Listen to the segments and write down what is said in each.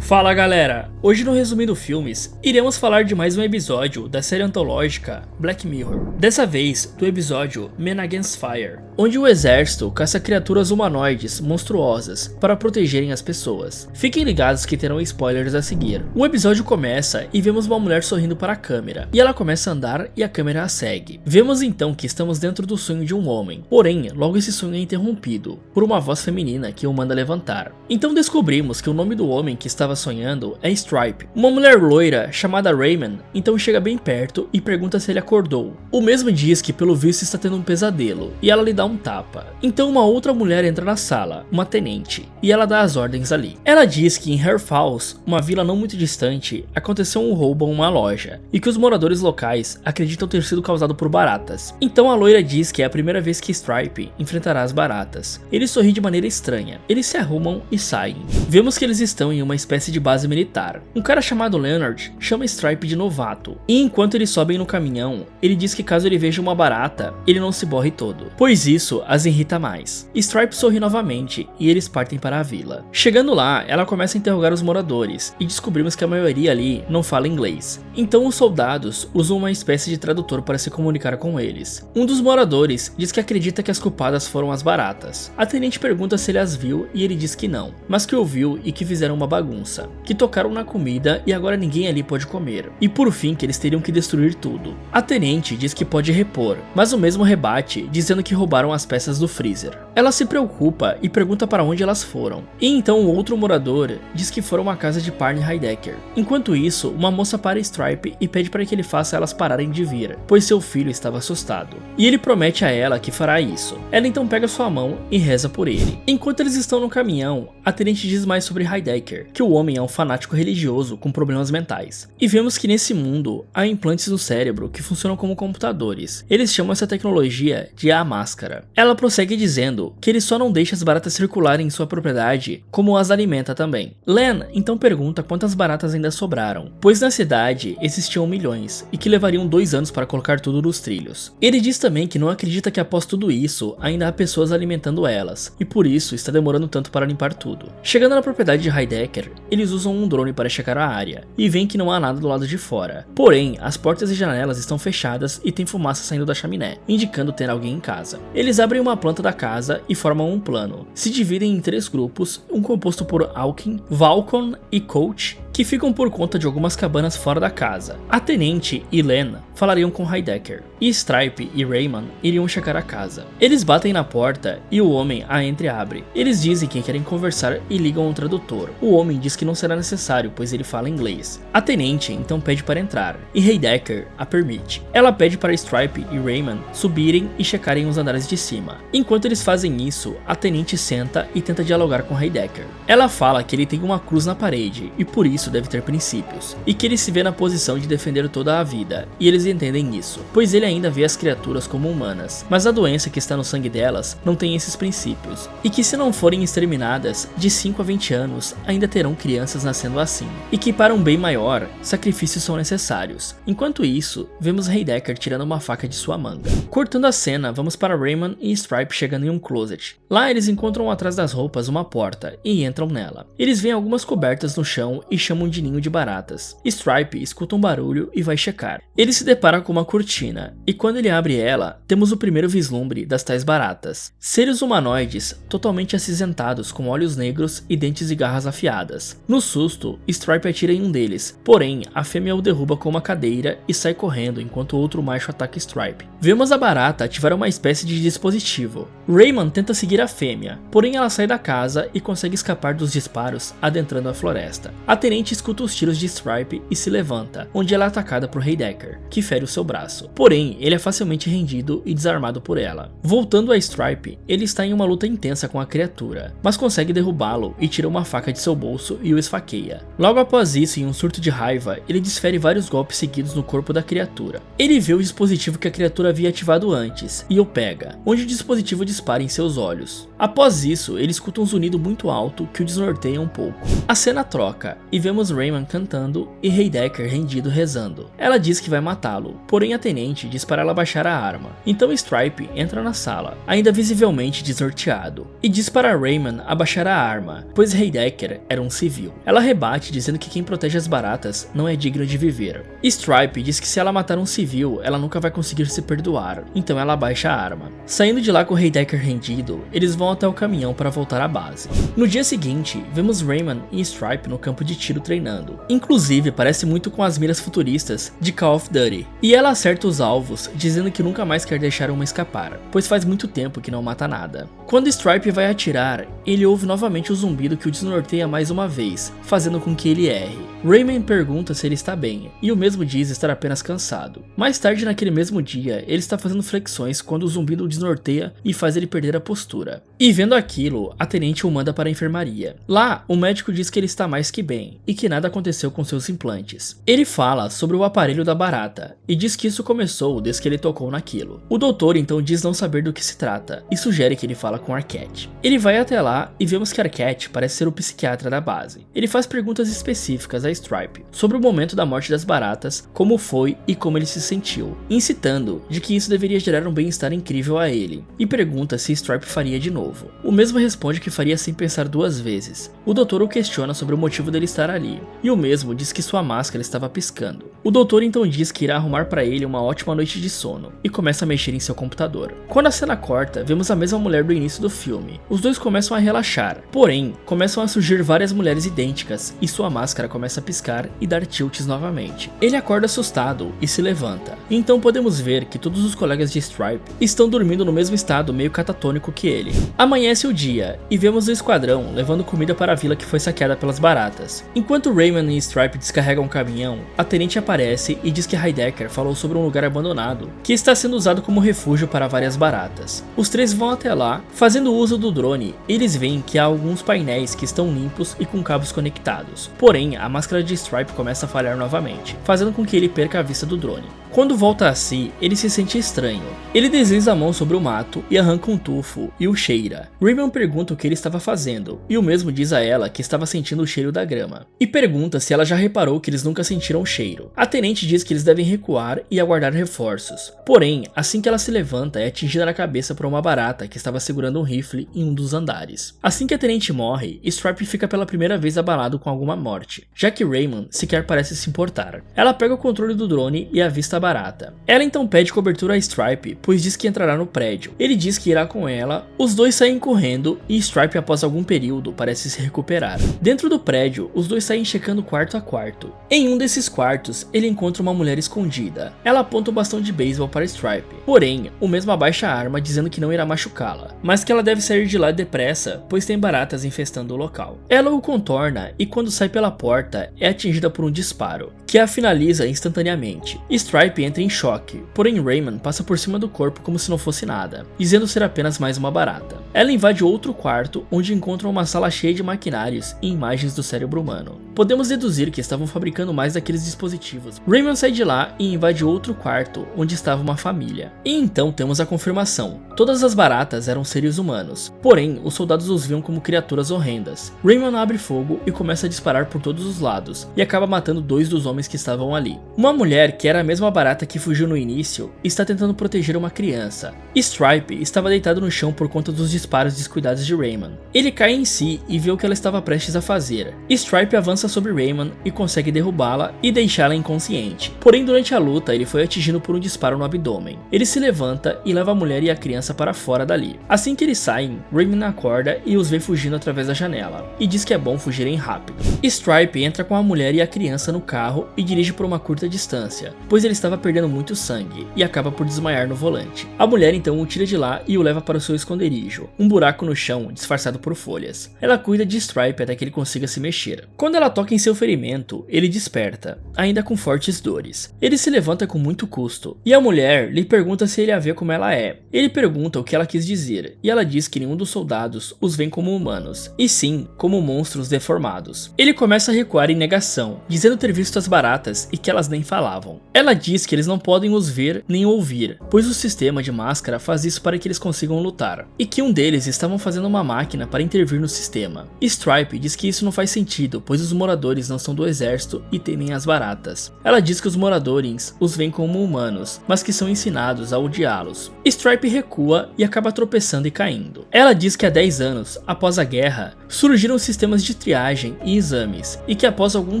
Fala galera, hoje no Resumindo Filmes, iremos falar de mais um episódio da série antológica Black Mirror. Dessa vez, do episódio Men Against Fire, onde o exército caça criaturas humanoides monstruosas para protegerem as pessoas. Fiquem ligados que terão spoilers a seguir. O episódio começa e vemos uma mulher sorrindo para a câmera, e ela começa a andar e a câmera a segue. Vemos então que estamos dentro do sonho de um homem, porém, logo esse sonho é interrompido por uma voz feminina que o manda levantar. Então descobrimos que o nome do homem que estava sonhando é Stripe, uma mulher loira chamada Raymond. Então chega bem perto e pergunta se ele acordou. O mesmo diz que pelo visto está tendo um pesadelo, e ela lhe dá um tapa. Então uma outra mulher entra na sala, uma tenente, e ela dá as ordens ali. Ela diz que em Hair Falls, uma vila não muito distante, aconteceu um roubo a uma loja, e que os moradores locais acreditam ter sido causado por baratas. Então a loira diz que é a primeira vez que Stripe enfrentará as baratas. Ele sorri de maneira estranha, eles se arrumam e saem. Vemos que eles estão em uma espécie de base militar. Um cara chamado Leonard chama Stripe de novato, e enquanto eles sobem no caminhão, ele diz que caso ele veja uma barata, ele não se borre todo, pois isso as irrita mais. Stripe sorri novamente e eles partem para a vila. Chegando lá, ela começa a interrogar os moradores, e descobrimos que a maioria ali não fala inglês. Então os soldados usam uma espécie de tradutor para se comunicar com eles. Um dos moradores diz que acredita que as culpadas foram as baratas. A tenente pergunta se ele as viu e ele diz que não, mas que ouviu e que fizeram uma bagunça, que tocaram na comida e agora ninguém ali pode comer, e por fim que eles teriam que destruir tudo. A tenente diz que pode repor, mas o mesmo rebate dizendo que roubaram as peças do freezer. Ela se preocupa e pergunta para onde elas foram, e então o outro morador diz que foram à casa de Parney Heidecker. Enquanto isso, uma moça para Stripe e pede para que ele faça elas pararem de vir, pois seu filho estava assustado, e ele promete a ela que fará isso. Ela então pega sua mão e reza por ele. Enquanto eles estão no caminhão, a tenente diz mais sobre Heidecker, que o homem é um fanático religioso com problemas mentais. E vemos que nesse mundo há implantes no cérebro que funcionam como computadores. Eles chamam essa tecnologia de A Máscara. Ela prossegue dizendo que ele só não deixa as baratas circularem em sua propriedade, como as alimenta também. Len então pergunta quantas baratas ainda sobraram, pois na cidade existiam milhões e que levariam 2 anos para colocar tudo nos trilhos. Ele diz também que não acredita que após tudo isso ainda há pessoas alimentando elas, e por isso está demorando tanto para limpar tudo. Chegando na propriedade de Heidecker, eles usam um drone para checar a área, e veem que não há nada do lado de fora. Porém, as portas e janelas estão fechadas e tem fumaça saindo da chaminé, indicando ter alguém em casa. Eles abrem uma planta da casa e formam um plano. Se dividem em 3 grupos, um composto por Alkin, Valcon e Coach, que ficam por conta de algumas cabanas fora da casa. A tenente e Len falariam com Heidecker, e Stripe e Raymond iriam checar a casa. Eles batem na porta e o homem a entreabre. Eles dizem que querem conversar e ligam um tradutor. O homem diz que não será necessário, pois ele fala inglês. A tenente então pede para entrar, e Heidecker a permite. Ela pede para Stripe e Raymond subirem e checarem os andares de cima. Enquanto eles fazem isso, a tenente senta e tenta dialogar com Heidecker. Ela fala que ele tem uma cruz na parede, e por isso deve ter princípios, e que ele se vê na posição de defender toda a vida, e eles entendem isso, pois ele ainda vê as criaturas como humanas, mas a doença que está no sangue delas não tem esses princípios, e que se não forem exterminadas, de 5 a 20 anos ainda terão crianças nascendo assim, e que para um bem maior, sacrifícios são necessários. Enquanto isso, vemos Heidecker tirando uma faca de sua manga. Cortando a cena, vamos para Raymond e Stripe chegando em um closet. Lá eles encontram atrás das roupas uma porta, e entram nela. Eles veem algumas cobertas no chão e chamam de ninho de baratas. Stripe escuta um barulho e vai checar. Ele se depara com uma cortina, e quando ele abre ela, temos o primeiro vislumbre das tais baratas. Seres humanoides totalmente acinzentados com olhos negros e dentes e garras afiadas. No susto, Stripe atira em um deles, porém a fêmea o derruba com uma cadeira e sai correndo enquanto o outro macho ataca Stripe. Vemos a barata ativar uma espécie de dispositivo. Raymond tenta seguir a fêmea, porém ela sai da casa e consegue escapar dos disparos adentrando a floresta. A tenente escuta os tiros de Stripe e se levanta, onde ela é atacada por Heidecker, que fere o seu braço. Porém, ele é facilmente rendido e desarmado por ela. Voltando a Stripe, ele está em uma luta intensa com a criatura, mas consegue derrubá-lo e tira uma faca de seu bolso e o esfaqueia. Logo após isso, em um surto de raiva, ele desfere vários golpes seguidos no corpo da criatura. Ele vê o dispositivo que a criatura havia ativado antes e o pega, onde o dispositivo dispara em seus olhos. Após isso, ele escuta um zunido muito alto que o desnorteia um pouco. A cena troca e vemos vemos Raymond cantando e Heidecker rendido rezando. Ela diz que vai matá-lo, porém a tenente diz para ela baixar a arma. Então Stripe entra na sala, ainda visivelmente desnorteado, e diz para Raymond abaixar a arma, pois Heidecker era um civil. Ela rebate dizendo que quem protege as baratas não é digno de viver. Stripe diz que se ela matar um civil, ela nunca vai conseguir se perdoar, então ela abaixa a arma. Saindo de lá com Heidecker rendido, eles vão até o caminhão para voltar à base. No dia seguinte, vemos Raymond e Stripe no campo de tiro treinando. Inclusive, parece muito com as miras futuristas de Call of Duty. E ela acerta os alvos, dizendo que nunca mais quer deixar uma escapar, pois faz muito tempo que não mata nada. Quando Stripe vai atirar, ele ouve novamente o zumbido que o desnorteia mais uma vez, fazendo com que ele erre. Raymond pergunta se ele está bem, e o mesmo diz estar apenas cansado. Mais tarde naquele mesmo dia, ele está fazendo flexões quando o zumbido o desnorteia e faz ele perder a postura. E vendo aquilo, a tenente o manda para a enfermaria. Lá, o médico diz que ele está mais que bem, e que nada aconteceu com seus implantes. Ele fala sobre o aparelho da barata, e diz que isso começou desde que ele tocou naquilo. O doutor então diz não saber do que se trata, e sugere que ele fala com Arquette. Ele vai até lá e vemos que Arquette parece ser o psiquiatra da base. Ele faz perguntas específicas a Stripe sobre o momento da morte das baratas, como foi e como ele se sentiu, incitando de que isso deveria gerar um bem-estar incrível a ele, e pergunta se Stripe faria de novo. O mesmo responde que faria sem pensar duas vezes. O doutor o questiona sobre o motivo dele estar ali, e o mesmo diz que sua máscara estava piscando. O doutor então diz que irá arrumar para ele uma ótima noite de sono, e começa a mexer em seu computador. Quando a cena corta, vemos a mesma mulher do início do filme. Os dois começam a relaxar, porém, começam a surgir várias mulheres idênticas, e sua máscara começa a piscar e dar tilts novamente. Ele acorda assustado e se levanta. Então podemos ver que todos os colegas de Stripe estão dormindo no mesmo estado meio catatônico que ele. Amanhece o dia e vemos o esquadrão levando comida para a vila que foi saqueada pelas baratas. Enquanto Raymond e Stripe descarregam um caminhão, a tenente aparece e diz que Heidecker falou sobre um lugar abandonado que está sendo usado como refúgio para várias baratas. Os três vão até lá, fazendo uso do drone. Eles veem que há alguns painéis que estão limpos e com cabos conectados. Porém, a máscara de Stripe começa a falhar novamente, fazendo com que ele perca a vista do drone. Quando volta a si, ele se sente estranho. Ele desliza a mão sobre o mato e arranca um tufo e o cheira. Raymond pergunta o que ele estava fazendo, e o mesmo diz a ela que estava sentindo o cheiro da grama. E pergunta se ela já reparou que eles nunca sentiram o cheiro. A tenente diz que eles devem recuar e aguardar reforços. Porém, assim que ela se levanta, é atingida na cabeça por uma barata que estava segurando um rifle em um dos andares. Assim que a tenente morre, Stripe fica pela primeira vez abalado com alguma morte, já que Raymond sequer parece se importar. Ela pega o controle do drone e avista a barata. Ela então pede cobertura a Stripe, pois diz que entrará no prédio. Ele diz que irá com ela, os dois saem correndo e Stripe após algum período parece se recuperar. Dentro do prédio, os dois saem checando quarto a quarto. Em um desses quartos, ele encontra uma mulher escondida. Ela aponta um bastão de beisebol para Stripe, porém, o mesmo abaixa a arma dizendo que não irá machucá-la, mas que ela deve sair de lá depressa, pois tem baratas infestando o local. Ela o contorna e quando sai pela porta, é atingida por um disparo, que a finaliza instantaneamente. Stripe entra em choque, porém Raymond passa por cima do corpo como se não fosse nada, dizendo ser apenas mais uma barata. Ela invade outro quarto, onde encontra uma sala cheia de maquinários e imagens do cérebro humano. Podemos deduzir que estavam fabricando mais daqueles dispositivos. Raymond sai de lá e invade outro quarto, onde estava uma família. E então temos a confirmação. Todas as baratas eram seres humanos, porém os soldados os viam como criaturas horrendas. Raymond abre fogo e começa a disparar por todos os lados, e acaba matando dois dos homens que estavam ali. Uma mulher, que era a mesma barata que fugiu no início, está tentando proteger uma criança. Stripe estava deitado no chão por conta dos disparos descuidados de Raymond. Ele cai em si e vê o que ela estava prestes a fazer. Stripe avança sobre Raymond e consegue derrubá-la e deixá-la inconsciente. Porém, durante a luta, ele foi atingido por um disparo no abdômen. Ele se levanta e leva a mulher e a criança para fora dali. Assim que eles saem, Raymond acorda e os vê fugindo através da janela, e diz que é bom fugirem rápido. Stripe entra com a mulher e a criança no carro e dirige por uma curta distância, pois ele estava perdendo muito sangue, e acaba por desmaiar no volante. A mulher então o tira de lá e o leva para o seu esconderijo, um buraco no chão disfarçado por folhas. Ela cuida de Stripe até que ele consiga se mexer. Quando ela toca em seu ferimento, ele desperta, ainda com fortes dores. Ele se levanta com muito custo, e a mulher lhe pergunta se ele a vê como ela é. Ele pergunta o que ela quis dizer, e ela diz que nenhum dos soldados os vê como humanos, e sim como monstros deformados. Ele começa a recuar em negação, dizendo ter visto as baratas baratas e que elas nem falavam. Ela diz que eles não podem os ver nem ouvir, pois o sistema de máscara faz isso para que eles consigam lutar, e que um deles estavam fazendo uma máquina para intervir no sistema. Stripe diz que isso não faz sentido, pois os moradores não são do exército e temem as baratas. Ela diz que os moradores os veem como humanos, mas que são ensinados a odiá-los. Stripe recua e acaba tropeçando e caindo. Ela diz que há 10 anos, após a guerra, surgiram sistemas de triagem e exames, e que após algum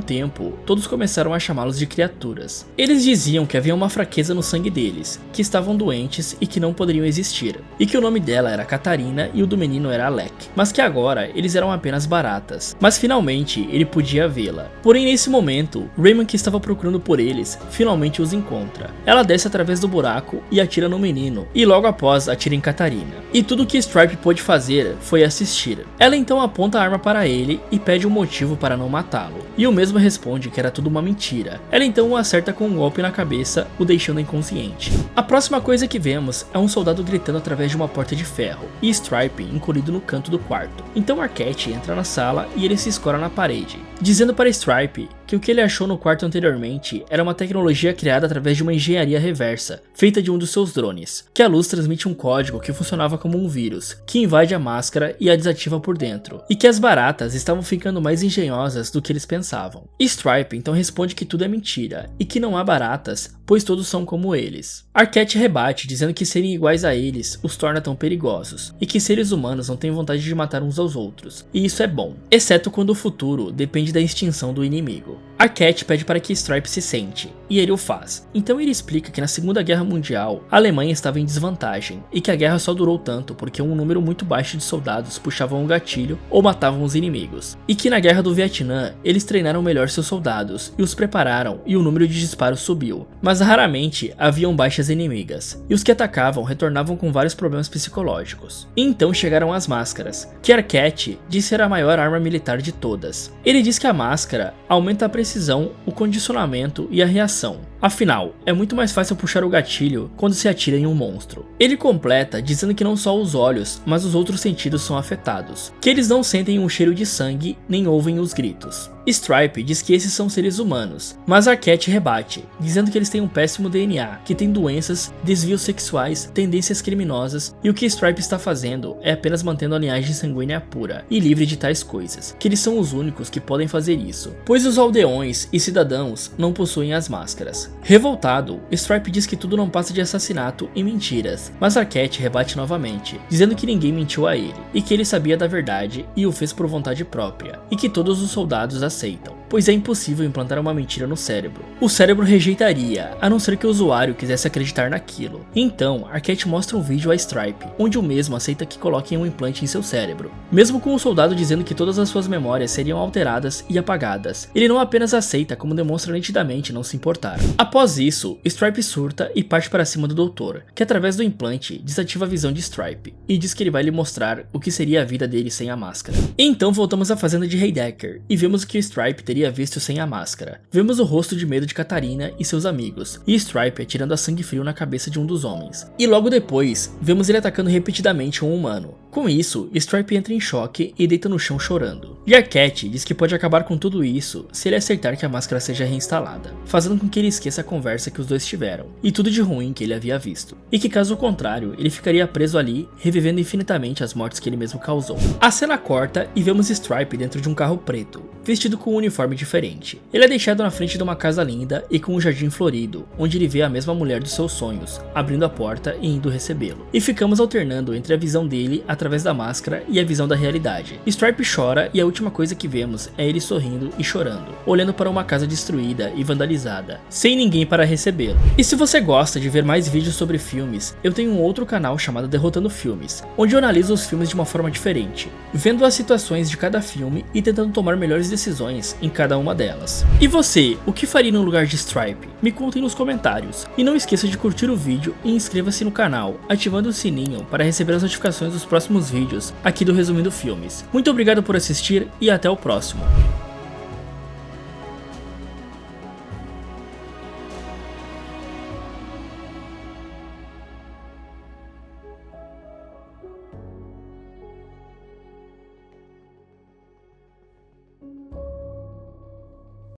tempo, todos começaram a chamá-los de criaturas. Eles diziam que havia uma fraqueza no sangue deles, que estavam doentes e que não poderiam existir, e que o nome dela era Catarina e o do menino era Alec, mas que agora eles eram apenas baratas, mas finalmente ele podia vê-la. Porém nesse momento, Raymond, que estava procurando por eles, finalmente os encontra. Ela desce através do buraco e atira no menino, e logo após atira em Catarina. E tudo que Stripe pôde fazer foi assistir. Ela então aponta a arma para ele e pede um motivo para não matá-lo, e o mesmo responde que era tudo uma mentira. Ela então o acerta com um golpe na cabeça, o deixando inconsciente. A próxima coisa que vemos é um soldado gritando através de uma porta de ferro, e Stripe encolhido no canto do quarto. Então Arquette entra na sala e ele se escora na parede, dizendo para Stripe que o que ele achou no quarto anteriormente era uma tecnologia criada através de uma engenharia reversa, feita de um dos seus drones, que a luz transmite um código que funcionava como um vírus, que invade a máscara e a desativa por dentro, e que as baratas estavam ficando mais engenhosas do que eles pensavam. Stripe então responde que tudo é mentira, e que não há baratas, pois todos são como eles. Arquette rebate, dizendo que serem iguais a eles os torna tão perigosos, e que seres humanos não têm vontade de matar uns aos outros, e isso é bom, exceto quando o futuro depende da extinção do inimigo. Arquette pede para que Stripe se sente, e ele o faz. Então ele explica que na Segunda Guerra Mundial, a Alemanha estava em desvantagem, e que a guerra só durou tanto porque um número muito baixo de soldados puxavam o gatilho ou matavam os inimigos, e que na Guerra do Vietnã, eles treinaram melhor seus soldados, e os prepararam, e o número de disparos subiu, mas raramente haviam baixas inimigas, e os que atacavam retornavam com vários problemas psicológicos. E então chegaram as máscaras, que Arquette disse ser a maior arma militar de todas. Ele diz que a máscara aumenta a precisão, o condicionamento e a reação. Afinal, é muito mais fácil puxar o gatilho quando se atira em um monstro. Ele completa dizendo que não só os olhos, mas os outros sentidos são afetados, que eles não sentem um cheiro de sangue nem ouvem os gritos. Stripe diz que esses são seres humanos, mas Arquette rebate, dizendo que eles têm um péssimo DNA, que tem doenças, desvios sexuais, tendências criminosas, e o que Stripe está fazendo é apenas mantendo a linhagem sanguínea pura e livre de tais coisas, que eles são os únicos que podem fazer isso, pois os aldeões e cidadãos não possuem as máscaras. Revoltado, Stripe diz que tudo não passa de assassinato e mentiras, mas Arquette rebate novamente, dizendo que ninguém mentiu a ele, e que ele sabia da verdade e o fez por vontade própria, e que todos os soldados aceitam, pois é impossível implantar uma mentira no cérebro. O cérebro rejeitaria, a não ser que o usuário quisesse acreditar naquilo. Então, Arquette mostra um vídeo a Stripe, onde o mesmo aceita que coloquem um implante em seu cérebro, mesmo com o soldado dizendo que todas as suas memórias seriam alteradas e apagadas. Ele não apenas aceita, como demonstra nitidamente não se importar. Após isso, Stripe surta e parte para cima do doutor, que através do implante desativa a visão de Stripe, e diz que ele vai lhe mostrar o que seria a vida dele sem a máscara. Então voltamos à fazenda de Heidecker, e vemos o que Stripe teria visto sem a máscara. Vemos o rosto de medo de Catarina e seus amigos, e Stripe atirando a sangue frio na cabeça de um dos homens. E logo depois, vemos ele atacando repetidamente um humano. Com isso, Stripe entra em choque e deita no chão chorando. E Arquette diz que pode acabar com tudo isso se ele aceitar que a máscara seja reinstalada, fazendo com que ele esqueça a conversa que os dois tiveram, e tudo de ruim que ele havia visto. E que caso contrário, ele ficaria preso ali, revivendo infinitamente as mortes que ele mesmo causou. A cena corta e vemos Stripe dentro de um carro preto, vestido com um uniforme diferente. Ele é deixado na frente de uma casa linda e com um jardim florido, onde ele vê a mesma mulher dos seus sonhos, abrindo a porta e indo recebê-lo. E ficamos alternando entre a visão dele através da máscara e a visão da realidade. Stripe chora e a última coisa que vemos é ele sorrindo e chorando, olhando para uma casa destruída e vandalizada, sem ninguém para recebê-lo. E se você gosta de ver mais vídeos sobre filmes, eu tenho um outro canal chamado Derrotando Filmes, onde eu analiso os filmes de uma forma diferente, vendo as situações de cada filme e tentando tomar melhores decisões em cada uma delas. E você, o que faria no lugar de Stripe? Me contem nos comentários. E não esqueça de curtir o vídeo e inscreva-se no canal, ativando o sininho para receber as notificações dos próximos vídeos aqui do Resumindo Filmes. Muito obrigado por assistir e até o próximo.